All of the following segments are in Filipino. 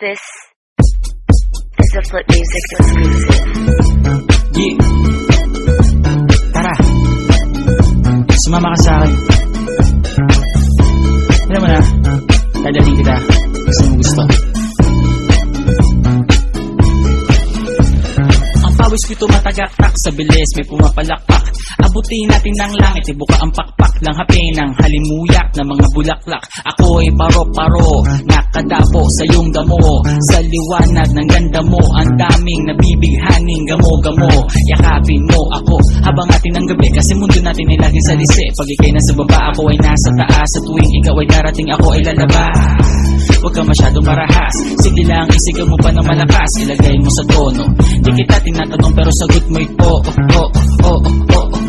This is a Flip Music exclusive. Yeah. Tara. Sumama ka sa akin. Alam mo na, dadalhin kita. Gusto mo gusto. Ang pawis ko'y tumatagaktak sa bilis, may pumapalakpak. Abutin natin ng langit, ibuka ang pakpak lang hapin ng halimuyak ng mga bulaklak. Ako'y paro-paro, nakadapo sa iyong damo. Sa liwanag ng ganda mo, ang daming nabibighaning gamo-gamo. Yakapin mo ako habang atin ng gabi, kasi mundo natin ay laging salisi. Pag ikay nasa baba, ako ay nasa taas. Sa tuwing ikaw ay darating, ako ay lalabas. Huwag ka masyadong marahas, sige lang isigaw mo pa ng malakas. Ilagay mo sa tono, di kita tinatanong pero sagot mo'y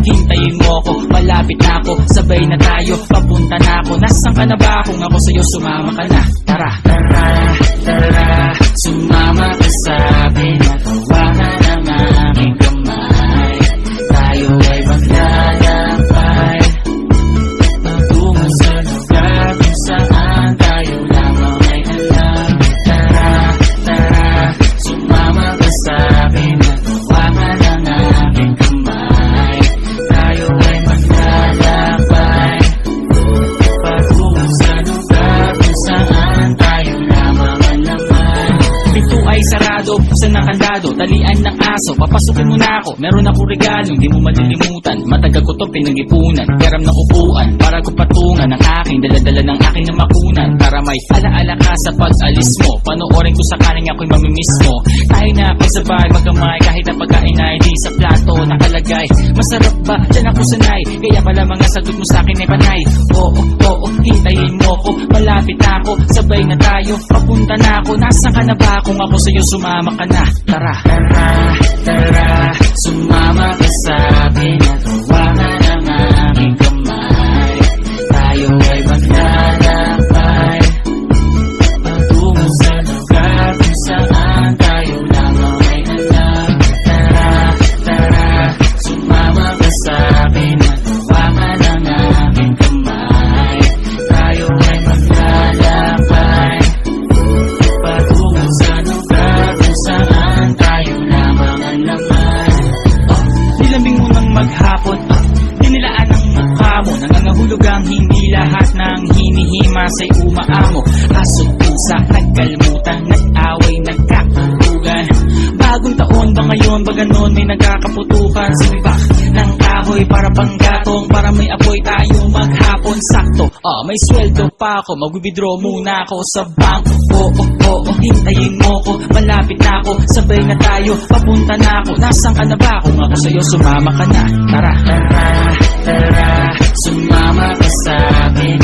hintayin mo ako, malapit na ako, sabay na tayo, papunta na ako. Nasaan ka na ba? Kung ako sa'yo, sumama ka na. Tara, tara, tara, sumama ka sa akin. Hawakan ang aking kamay, tayo ay maglalakbay patungo sa lugar kung saan tayo lamang ay alam. Tara, tara, sumama ka sa akin. Hawakan ang aking kamay, tayo ay maglalakbay patungo sa lugar kung saan tayo lamang alaman. Pinto ay sarado, pusa ng kandado, talian ng aso, papasukin mo na ako. Meron ako regalo, hindi mo malilimutan. Matagal ko to pinag-ipunan, peram na upuan para ko patungan ang aking daladala ng aking namakunan. Para may alaala ka sa pag-alis mo, panoorin ko sakaling ako'y mamimiss mo. Tayo na pagsabay, magkamay, kahit ang pagkain ay di sa plato nakalagay. Masarap ba? Diyan ako sanay, kaya pala mga sagot mo sa'kin ay panay. Oo, hintayin mo ko, malapit na ako, sabay na tayo, papunta na ako. Nasaan ka na ba? Kung ako sa'yo, sumama ka na. Tara, tara, tara, sumama ka sa akin at hawakan ang aking kamay. Tayo ay maglalakbay patungo sa lugar kung saan tayo lamang ay alam. Tara, tara, sumama ka sa akin at hawakan ang aking kamay. Tayo ay maglalakbay patungo sa lugar kung saan tayo lamang alaman. Nilambing mo ng maghapon, dinilaan ang mukha mo. Nangangahulog ang hindi lahat ng hinihimas ay umaamo. Aso pusa, nagkalmutan, nag-away, nagkakatugan. Bagong taon ba ngayon, ba ganon may nagkakaputukan? Sumibak ng kahoy para panggatong, para may apoy tayo maghapon. Sakto, may sweldo pa ako, mag-withdraw muna ako sa bangko. Hintayin mo ko, malapit na ako, sabay na tayo, papunta na ako. Nasaan ka na ba? Kung ako sa'yo, sumama ka na. Tara, tara, tara, sumama ka sa akin.